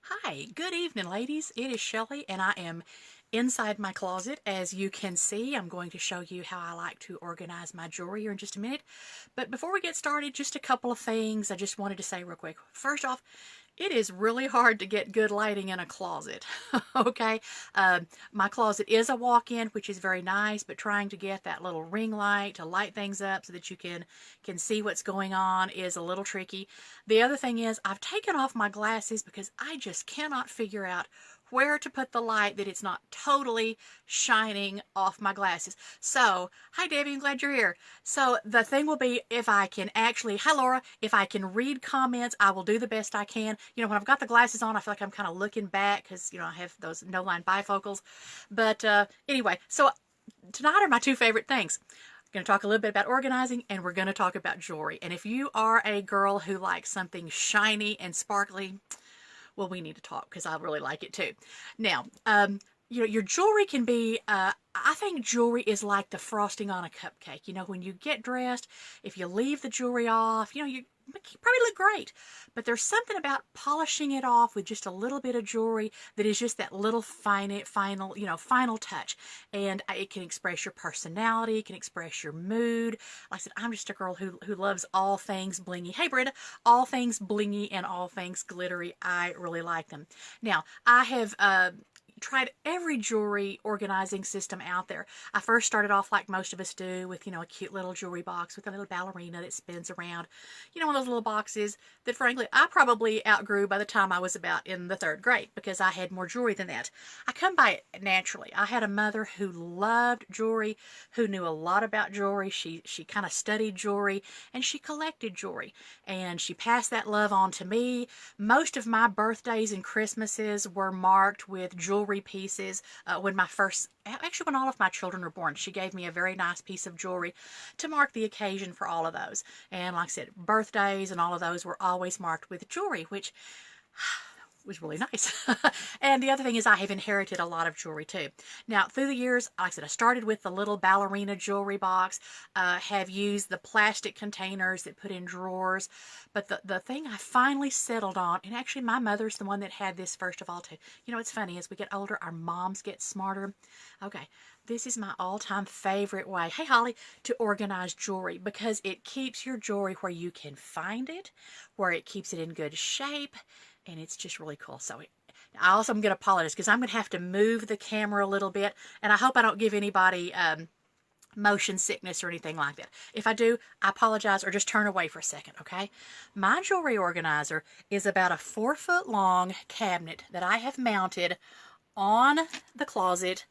Hi, good evening, ladies. It is Shelly, and I am inside my closet. As you can see, I'm going to show you how I like to organize my jewelry here in just a minute. But before we get started, just a couple of things I just wanted to say real quick. First off, it is really hard to get good lighting in a closet. Okay, my closet is a walk-in, which is very nice, but trying to get that little ring light to light things up so that you can see what's going on is a little tricky. The other thing is I've taken off my glasses because I just cannot figure out where to put the light that it's not totally shining off my glasses. So, hi Debbie, I'm glad you're here. So the thing will be if I can actually, hi Laura, if I can read comments, I will do the best I can. You know, when I've got the glasses on, I feel like I'm kind of looking back because, I have those no-line bifocals. But anyway, so tonight are my two favorite things. I'm going to talk a little bit about organizing, and we're going to talk about jewelry. And if you are a girl who likes something shiny and sparkly, well, we need to talk because I really like it too. Now, your jewelry can be, I think jewelry is like the frosting on a cupcake. When you get dressed, if you leave the jewelry off, you probably look great. But there's something about polishing it off with just a little bit of jewelry that is just that little final touch. And it can express your personality, it can express your mood. Like I said, I'm just a girl who loves all things blingy. Hey, Britta, all things blingy and all things glittery. I really like them. Now, I have tried every jewelry organizing system out there. I first started off like most of us do with, a cute little jewelry box with a little ballerina that spins around. One of those little boxes that frankly I probably outgrew by the time I was about in the third grade because I had more jewelry than that. I come by it naturally. I had a mother who loved jewelry, who knew a lot about jewelry. She kind of studied jewelry and she collected jewelry and she passed that love on to me. Most of my birthdays and Christmases were marked with jewelry pieces. When all of my children were born, she gave me a very nice piece of jewelry to mark the occasion for all of those. And like I said, birthdays and all of those were always marked with jewelry, which was really nice. And the other thing is I have inherited a lot of jewelry too. Now, through the years, like I said, I started with the little ballerina jewelry box, have used the plastic containers that put in drawers, but the thing I finally settled on, and actually my mother's the one that had this first of all too. It's funny, as we get older, our moms get smarter. Okay, this is my all-time favorite way, hey Holly, to organize jewelry because it keeps your jewelry where you can find it, where it keeps it in good shape, and it's just really cool. So I also am going to apologize because I'm going to have to move the camera a little bit, and I hope I don't give anybody motion sickness or anything like that. If I do, I apologize, or just turn away for a second, okay? My jewelry organizer is about a 4-foot long cabinet that I have mounted on the closet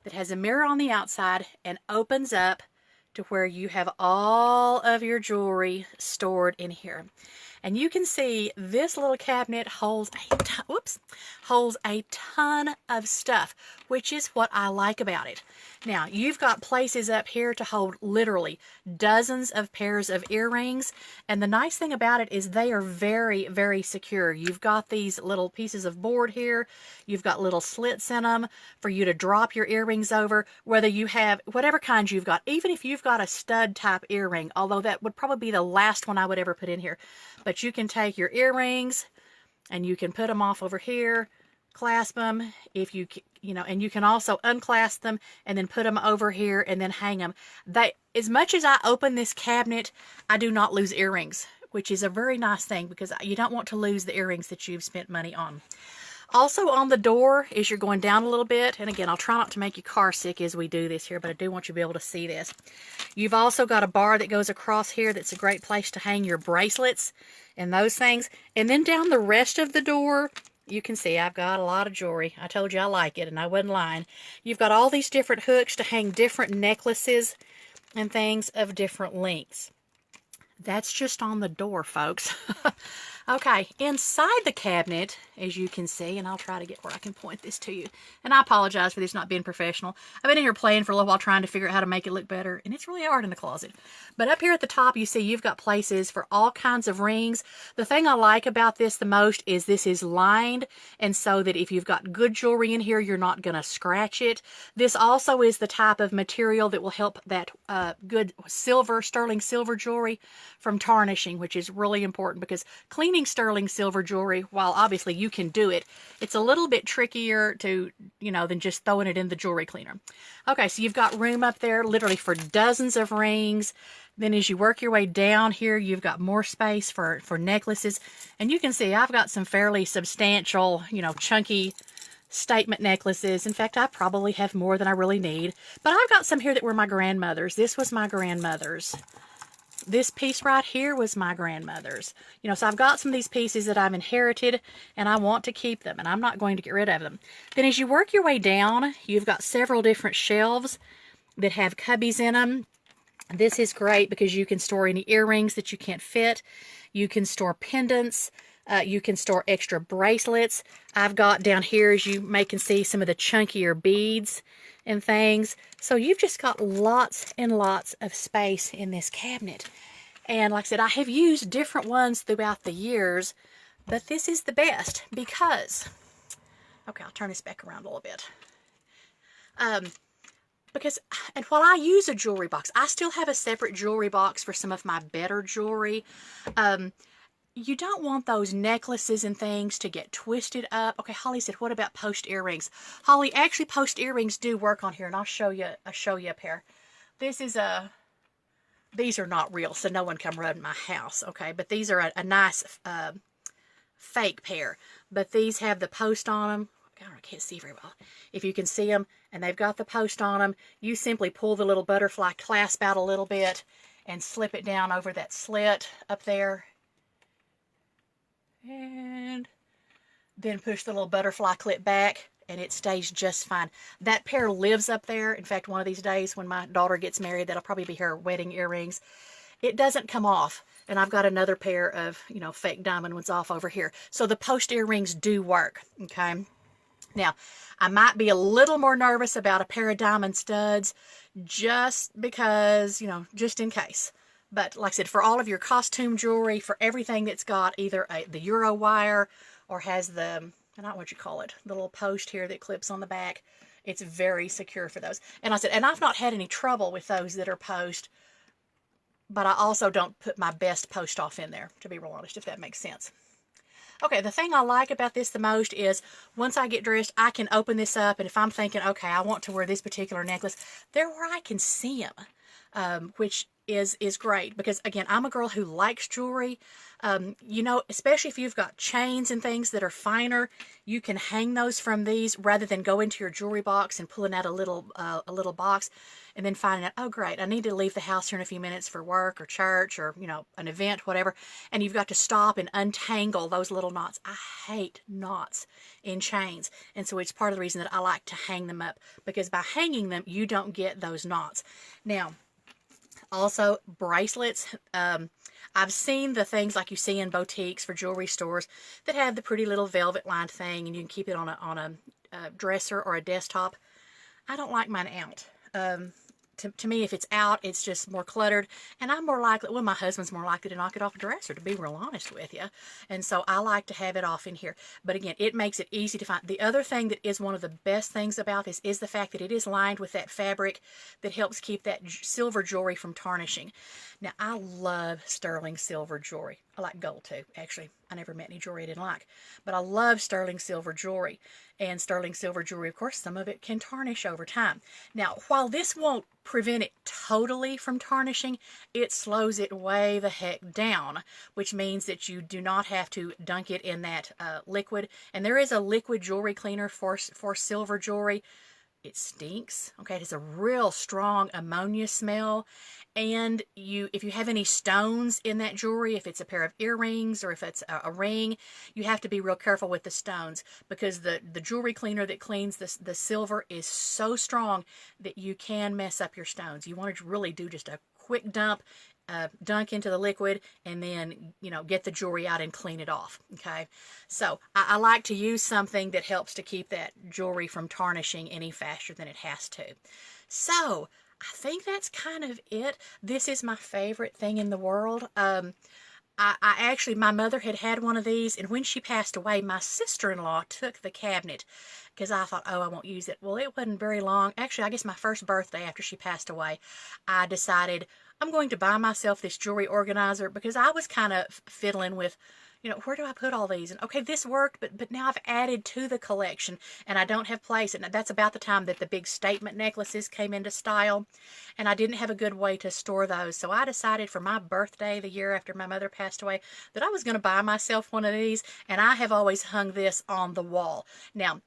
that has a mirror on the outside and opens up to where you have all of your jewelry stored in here. And you can see this little cabinet holds a ton of stuff, which is what I like about it. Now, you've got places up here to hold literally dozens of pairs of earrings, and the nice thing about it is they are very, very secure. You've got these little pieces of board here. You've got little slits in them for you to drop your earrings over, whether you have whatever kind you've got, even if you've got a stud type earring, although that would probably be the last one I would ever put in here. But you can take your earrings and you can put them off over here, clasp them, if and you can also unclasp them and then put them over here and then hang them. As much as I open this cabinet, I do not lose earrings, which is a very nice thing because you don't want to lose the earrings that you've spent money on. Also on the door, as you're going down a little bit, and again, I'll try not to make you car sick as we do this here, but I do want you to be able to see this. You've also got a bar that goes across here that's a great place to hang your bracelets and those things. And then down the rest of the door, you can see I've got a lot of jewelry. I told you I like it, and I wasn't lying. You've got all these different hooks to hang different necklaces and things of different lengths. That's just on the door, folks. Okay, inside the cabinet, as you can see, and I'll try to get where I can point this to you. And I apologize for this not being professional. I've been in here playing for a little while trying to figure out how to make it look better, and it's really hard in the closet. But up here at the top, you see you've got places for all kinds of rings. The thing I like about this the most is this is lined, and so that if you've got good jewelry in here, you're not going to scratch it. This also is the type of material that will help that good sterling silver jewelry from tarnishing, which is really important because cleaning finding sterling silver jewelry, while obviously you can do it, it's a little bit trickier to, than just throwing it in the jewelry cleaner. Okay, so you've got room up there literally for dozens of rings. Then as you work your way down here, you've got more space for necklaces. And you can see I've got some fairly substantial, chunky statement necklaces. In fact, I probably have more than I really need. But I've got some here that were my grandmother's. This was my grandmother's. This piece right here was my grandmother's. So I've got some of these pieces that I've inherited, and I want to keep them, and I'm not going to get rid of them. Then as you work your way down, you've got several different shelves that have cubbies in them. This is great because you can store any earrings that you can't fit. You can store pendants. You can store extra bracelets. I've got down here, as you may can see, some of the chunkier beads and things. So you've just got lots and lots of space in this cabinet. And like I said, I have used different ones throughout the years, but this is the best because, okay, I'll turn this back around a little bit. And while I use a jewelry box, I still have a separate jewelry box for some of my better jewelry. You don't want those necklaces and things to get twisted up. Okay, Holly said, what about post earrings? Holly, actually post earrings do work on here, and I'll show you a pair. This is these are not real, so no one come run my house, okay? But these are a nice fake pair. But these have the post on them. God, I can't see very well. If you can see them, and they've got the post on them, you simply pull the little butterfly clasp out a little bit and slip it down over that slit up there. And then push the little butterfly clip back, and it stays just fine. That pair lives up there. In fact, one of these days when my daughter gets married, that'll probably be her wedding earrings. It doesn't come off. And I've got another pair of, fake diamond ones off over here. So the post earrings do work, okay? Now, I might be a little more nervous about a pair of diamond studs just because, just in case. But like I said, for all of your costume jewelry, for everything that's got either the Euro wire or has the, I don't know what you call it, the little post here that clips on the back, it's very secure for those. And I said, and I've not had any trouble with those that are post, but I also don't put my best post off in there, to be real honest, if that makes sense. Okay, the thing I like about this the most is once I get dressed, I can open this up, and if I'm thinking, okay, I want to wear this particular necklace, they're where I can see them, which is great because, again, I'm a girl who likes jewelry. Especially if you've got chains and things that are finer, you can hang those from these rather than go into your jewelry box and pulling out a little box and then finding out, oh, great, I need to leave the house here in a few minutes for work or church or, an event, whatever. And you've got to stop and untangle those little knots. I hate knots in chains. And so it's part of the reason that I like to hang them up, because by hanging them, you don't get those knots. Now, also, bracelets. I've seen the things like you see in boutiques for jewelry stores that have the pretty little velvet lined thing, and you can keep it on a dresser or a desktop. I don't like mine out. To me, if it's out, it's just more cluttered, and I'm more likely, well, my husband's more likely to knock it off a dresser, to be real honest with you, and so I like to have it off in here. But again, it makes it easy to find. The other thing that is one of the best things about this is the fact that it is lined with that fabric that helps keep that silver jewelry from tarnishing. Now, I love sterling silver jewelry. I like gold too, actually. I never met any jewelry I didn't like. But I love sterling silver jewelry. And sterling silver jewelry, of course, some of it can tarnish over time. Now, while this won't prevent it totally from tarnishing, it slows it way the heck down, which means that you do not have to dunk it in that liquid. And there is a liquid jewelry cleaner for silver jewelry. It stinks. Okay, it has a real strong ammonia smell. And if you have any stones in that jewelry, if it's a pair of earrings or if it's a ring, you have to be real careful with the stones, because the jewelry cleaner that cleans the silver is so strong that you can mess up your stones. You want to really do just a quick dunk into the liquid, and then, get the jewelry out and clean it off, okay? So I like to use something that helps to keep that jewelry from tarnishing any faster than it has to. So I think that's kind of it. This is my favorite thing in the world. I actually, my mother had one of these, and when she passed away, my sister-in-law took the cabinet because I thought, oh, I won't use it. Well, it wasn't very long. Actually, I guess my first birthday after she passed away, I decided I'm going to buy myself this jewelry organizer, because I was kind of fiddling with, you know, where do I put all these? And okay, this worked, but now I've added to the collection and I don't have place. And that's about the time that the big statement necklaces came into style, and I didn't have a good way to store those. So I decided for my birthday, the year after my mother passed away, that I was going to buy myself one of these, and I have always hung this on the wall. Now,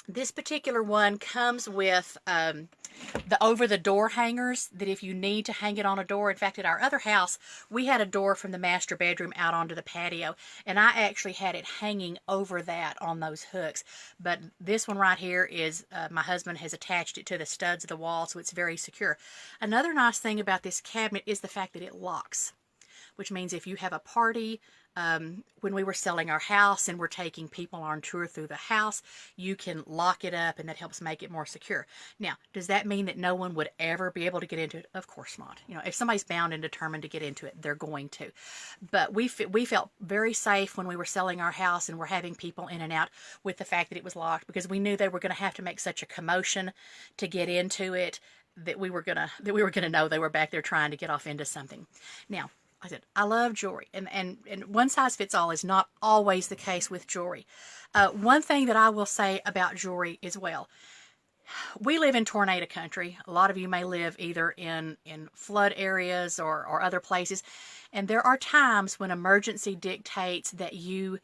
this particular one comes with the over-the-door hangers that if you need to hang it on a door. In fact, at our other house, we had a door from the master bedroom out onto the patio, and I actually had it hanging over that on those hooks. But this one right here is, my husband has attached it to the studs of the wall, so it's very secure. Another nice thing about this cabinet is the fact that it locks, which means if you have a party, when we were selling our house and we're taking people on tour through the house, you can lock it up, and that helps make it more secure. Now, does that mean that no one would ever be able to get into it? Of course not. You know, if somebody's bound and determined to get into it, they're going to. But we felt very safe when we were selling our house and we're having people in and out with the fact that it was locked, because we knew they were going to have to make such a commotion to get into it that we were gonna know they were back there trying to get off into something. Now, I said, I love jewelry, and one size fits all is not always the case with jewelry. One thing that I will say about jewelry as well, we live in tornado country. A lot of you may live either in flood areas or other places, and there are times when emergency dictates that you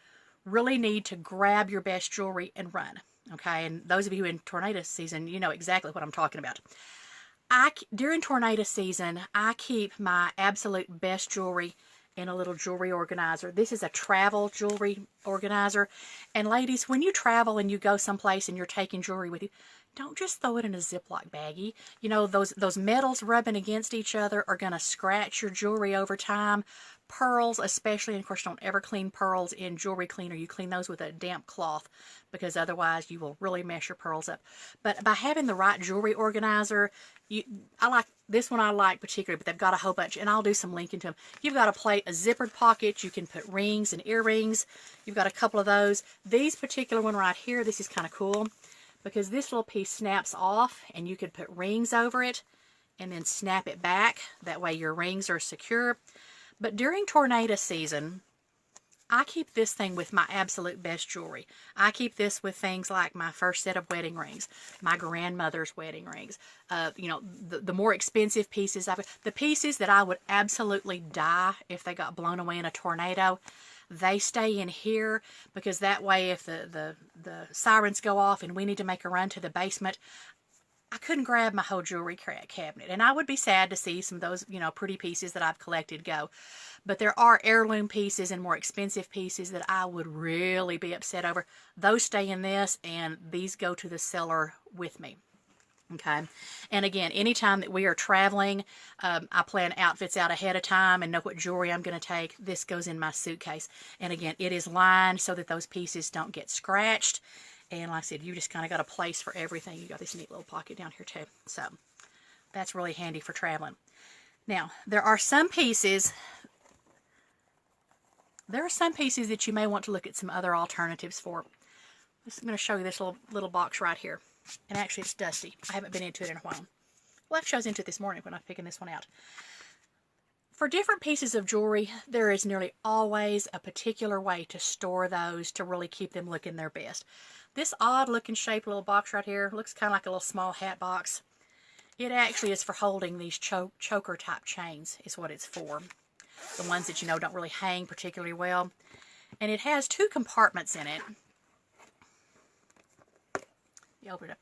really need to grab your best jewelry and run. Okay, and those of you in tornado season, you know exactly what I'm talking about. During tornado season, I keep my absolute best jewelry in a little jewelry organizer. This is a travel jewelry organizer. And ladies, when you travel and you go someplace and you're taking jewelry with you, don't just throw it in a Ziploc baggie. You know, those metals rubbing against each other are going to scratch your jewelry over time. Pearls especially, and of course don't ever clean pearls in jewelry cleaner. You clean those with a damp cloth, because otherwise you will really mess your pearls up. But by having the right jewelry organizer, I like this one, I like particularly, but they've got a whole bunch, and I'll do some linking to them. You've got a zippered pocket. You can put rings and earrings. You've got a couple of those. These particular one right here, this is kind of cool, because this little piece snaps off, and you could put rings over it and then snap it back. That way your rings are secure. But during tornado season, I keep this thing with my absolute best jewelry. I keep this with things like my first set of wedding rings, my grandmother's wedding rings, you know, the more expensive pieces, the pieces that I would absolutely die if they got blown away in a tornado. They stay in here, because that way if the sirens go off and we need to make a run to the basement, I couldn't grab my whole jewelry cabinet, and I would be sad to see some of those, you know, pretty pieces that I've collected go. But there are heirloom pieces and more expensive pieces that I would really be upset over. Those stay in this, and these go to the cellar with me. Okay, and again, anytime that we are traveling, I plan outfits out ahead of time and know what jewelry I'm going to take. This goes in my suitcase, and again, it is lined so that those pieces don't get scratched. And like I said, you just kind of got a place for everything. You got this neat little pocket down here too. So that's really handy for traveling. Now, there are some pieces that you may want to look at some other alternatives for. I'm going to show you this little box right here. And actually it's dusty. I haven't been into it in a while. Well, I was into it this morning when I was picking this one out. For different pieces of jewelry, there is nearly always a particular way to store those to really keep them looking their best. This odd looking shaped little box right here looks kind of like a little small hat box. It actually is for holding these choker type chains is what it's for. The ones that, you know, don't really hang particularly well. And it has two compartments in it. You open it up.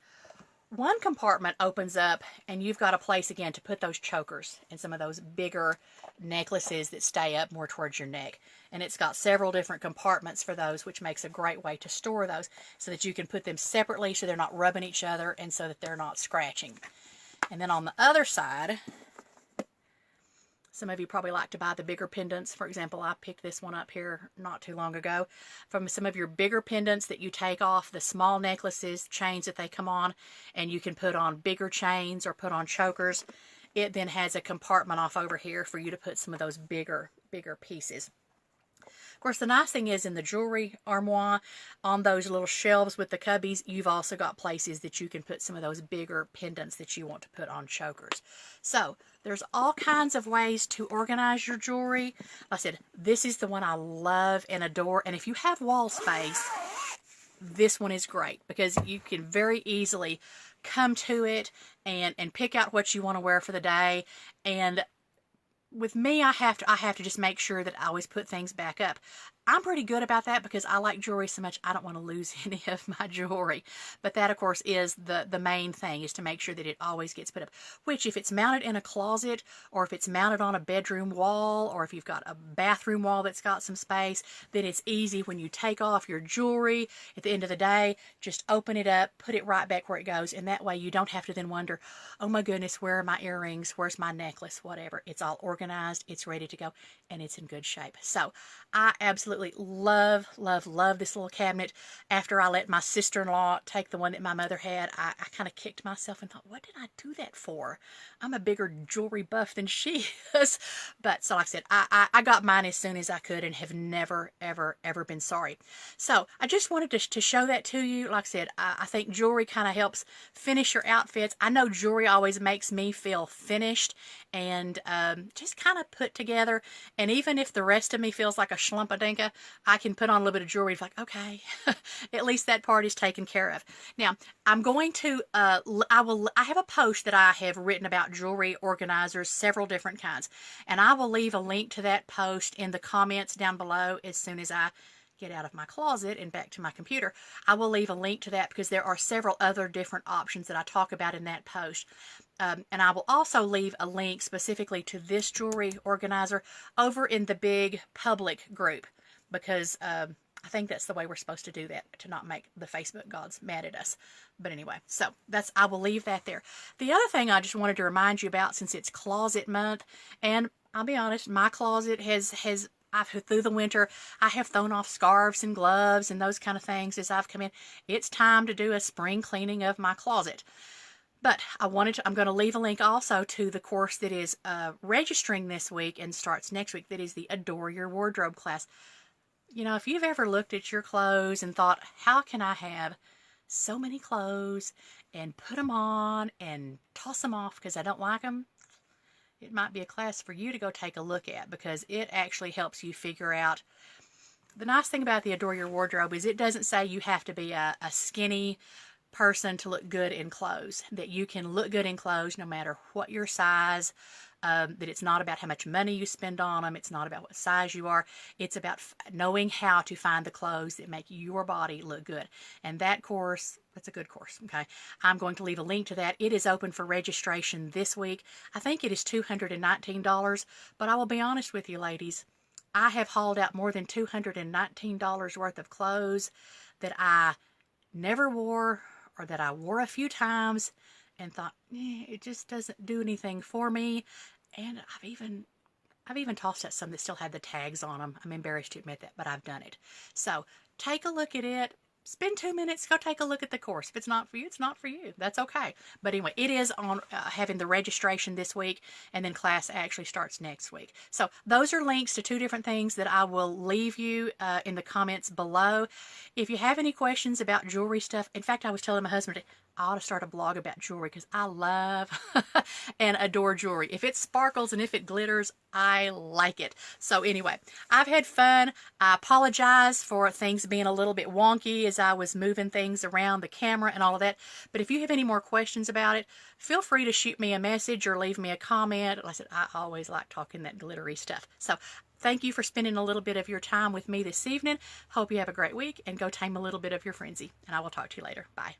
One compartment opens up, and you've got a place again to put those chokers and some of those bigger necklaces that stay up more towards your neck. And it's got several different compartments for those, which makes a great way to store those so that you can put them separately so they're not rubbing each other and so that they're not scratching. And then on the other side, some of you probably like to buy the bigger pendants. For example, I picked this one up here not too long ago. From some of your bigger pendants that you take off the small necklaces, chains that they come on, and you can put on bigger chains or put on chokers. It then has a compartment off over here for you to put some of those bigger pieces. Of course, the nice thing is in the jewelry armoire, on those little shelves with the cubbies, you've also got places that you can put some of those bigger pendants that you want to put on chokers. So there's all kinds of ways to organize your jewelry. Like I said, this is the one I love and adore. And if you have wall space, this one is great because you can very easily come to it and pick out what you want to wear for the day. And with me, I have to just make sure that I always put things back up. I'm pretty good about that because I like jewelry so much I don't want to lose any of my jewelry. But that, of course, is the main thing, is to make sure that it always gets put up. Which, if it's mounted in a closet, or if it's mounted on a bedroom wall, or if you've got a bathroom wall that's got some space, then it's easy when you take off your jewelry at the end of the day, just open it up, put it right back where it goes, and that way you don't have to then wonder, oh my goodness, where are my earrings, where's my necklace, whatever. It's all organized, it's ready to go, and it's in good shape. So I absolutely love this little cabinet. After I let my sister-in-law take the one that my mother had, I kind of kicked myself and thought, what did I do that for? I'm a bigger jewelry buff than she is. But so like I said, I got mine as soon as I could and have never, ever, ever been sorry. So I just wanted to show that to you. Like I said, I think jewelry kind of helps finish your outfits. I know jewelry always makes me feel finished and just kind of put together. And even if the rest of me feels like a schlumpadinka, I can put on a little bit of jewelry. It's like, okay, at least that part is taken care of. Now, I'm going to, I have a post that I have written about jewelry organizers, several different kinds. And I will leave a link to that post in the comments down below as soon as I get out of my closet and back to my computer. I will leave a link to that because there are several other different options that I talk about in that post. And I will also leave a link specifically to this jewelry organizer over in the big public group because I think that's the way we're supposed to do that, to not make the Facebook gods mad at us. But anyway, so I will leave that there. The other thing I just wanted to remind you about, since it's closet month, and I'll be honest, my closet through the winter, I have thrown off scarves and gloves and those kind of things as I've come in. It's time to do a spring cleaning of my closet. But I'm going to leave a link also to the course that is registering this week and starts next week. That is the Adore Your Wardrobe class. You know, if you've ever looked at your clothes and thought, how can I have so many clothes and put them on and toss them off because I don't like them, it might be a class for you to go take a look at because it actually helps you figure out. The nice thing about the Adore Your Wardrobe is it doesn't say you have to be a skinny person to look good in clothes, that you can look good in clothes no matter what your size, that it's not about how much money you spend on them, it's not about what size you are, it's about knowing how to find the clothes that make your body look good. And that course, that's a good course, okay? I'm going to leave a link to that. It is open for registration this week. I think it is $219, but I will be honest with you, ladies, I have hauled out more than $219 worth of clothes that I never wore, or that I wore a few times and thought, it just doesn't do anything for me. And I've even tossed out some that still had the tags on them. I'm embarrassed to admit that, but I've done it. So take a look at it. Spend 2 minutes, go take a look at the course. If it's not for you, it's not for you. That's okay. But anyway, it is on having the registration this week, and then class actually starts next week. So those are links to 2 different things that I will leave you in the comments below. If you have any questions about jewelry stuff, in fact, I was telling my husband, I ought to start a blog about jewelry because I love and adore jewelry. If it sparkles and if it glitters, I like it. So anyway, I've had fun. I apologize for things being a little bit wonky as I was moving things around the camera and all of that. But if you have any more questions about it, feel free to shoot me a message or leave me a comment. Like I said, I always like talking that glittery stuff. So thank you for spending a little bit of your time with me this evening. Hope you have a great week and go tame a little bit of your frenzy. And I will talk to you later. Bye.